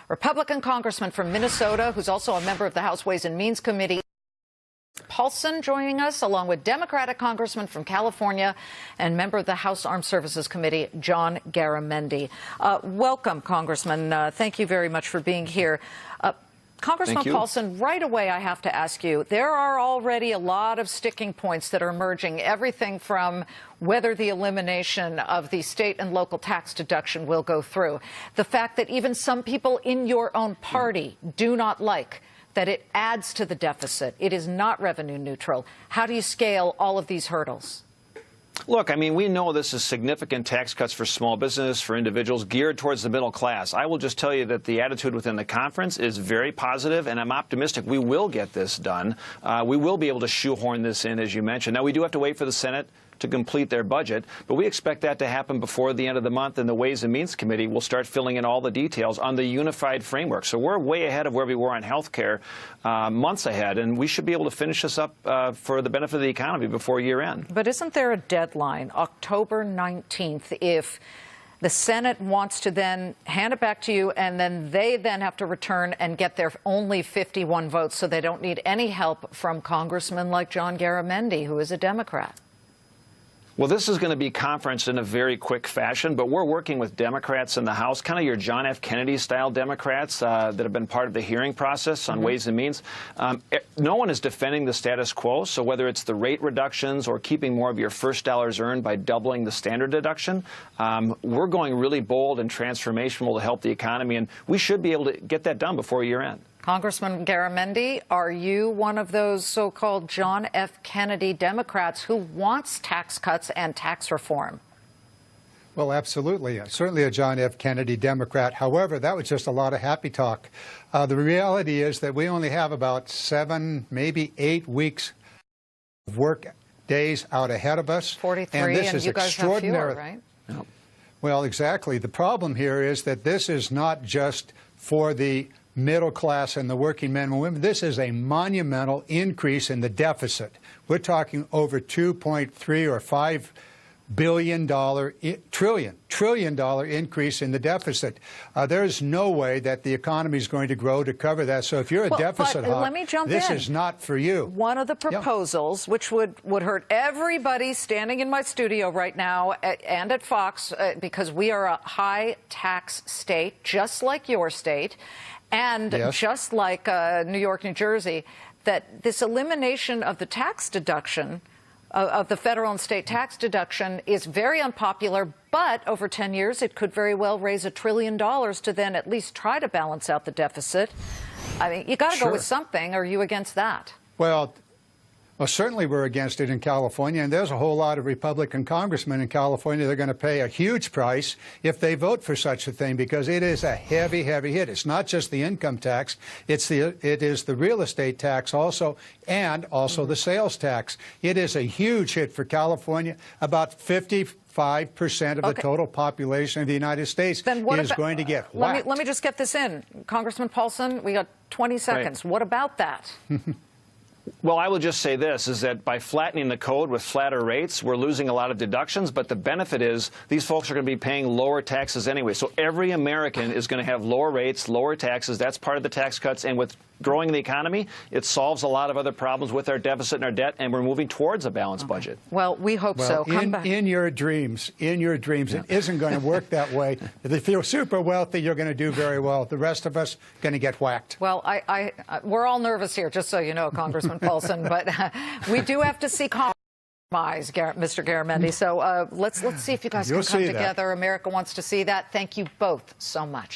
Republican congressman from Minnesota, who's also a member of the House Ways and Means Committee, Paulsen, joining us, along with Democratic congressman from California and member of the House Armed Services Committee, John Garamendi. Welcome, Congressman. Thank you very much for being here. Congressman Paulsen, right away I have to ask you, there are already a lot of sticking points that are emerging, everything from whether the elimination of the state and local tax deduction will go through, the fact that even some people in your own party do not like that it adds to the deficit. It is not revenue neutral. How do you scale all of these hurdles? Look, I mean, we know this is significant tax cuts for small business, for individuals, geared towards the middle class. I will just tell you that the attitude within the conference is very positive, and I'm optimistic we will get this done. We will be able to shoehorn this in, as you mentioned. Now, we do have to wait for the Senate to complete their budget, but we expect that to happen before the end of the month, and the Ways and Means Committee will start filling in all the details on the unified framework. So we're way ahead of where we were on health care, months ahead, and we should be able to finish this up for the benefit of the economy before year end. But isn't there a deadline, October 19th, if the Senate wants to then hand it back to you, and then they then have to return and get their only 51 votes, so they don't need any help from congressmen like John Garamendi, who is a Democrat? Well, this is going to be conferenced in a very quick fashion, but we're working with Democrats in the House, kind of your John F. Kennedy-style Democrats that have been part of the hearing process on Ways and Means. No one is defending the status quo, so whether it's the rate reductions or keeping more of your first dollars earned by doubling the standard deduction, we're going really bold and transformational to help the economy, and we should be able to get that done before year end. Congressman Garamendi, are you one of those so-called John F. Kennedy Democrats who wants tax cuts and tax reform? Well, absolutely. Certainly a John F. Kennedy Democrat. However, that was just a lot of happy talk. The reality is that we only have about 7, maybe 8 weeks of work days out ahead of us. 43, and this is you guys extraordinary. have fewer, right? No. Well, exactly. The problem here is that this is not just for the middle class and the working men and women. This is a monumental increase in the deficit. We're talking over $2.3 or $5 billion trillion dollar increase in the deficit. There's no way that the economy is going to grow to cover that. So if you're a deficit hawk, this is not for you. One of the proposals, which would hurt everybody standing in my studio right now and at Fox, because we are a high tax state, just like your state, and just like New York, New Jersey, that this elimination of the tax deduction, of the federal and state tax deduction, is very unpopular, but over 10 years it could very well raise $1 trillion to then at least try to balance out the deficit. I mean, you got to go with something. Are you against that? Well, certainly we're against it in California, and there's a whole lot of Republican congressmen in California that are going to pay a huge price if they vote for such a thing, because it is a heavy, heavy hit. It's not just the income tax, it is the real estate tax also, and also the sales tax. It is a huge hit for California. About 55% of the total population of the United States is going to get whacked. Let me just get this in. Congressman Paulsen, we got 20 seconds. What about that? Well, I will just say this, is that by flattening the code with flatter rates, we're losing a lot of deductions, but the benefit is these folks are going to be paying lower taxes anyway. So every American is going to have lower rates, lower taxes. That's part of the tax cuts. And with growing the economy, it solves a lot of other problems with our deficit and our debt, and we're moving towards a balanced budget. Well, we hope so. In your dreams, it isn't going to work that way. If you're super wealthy, you're going to do very well. The rest of us are going to get whacked. Well, we're all nervous here, just so you know, Congressman Paulsen, but we do have to see compromise, Mr. Garamendi. So let's see if you guys can come together. America wants to see that. Thank you both so much.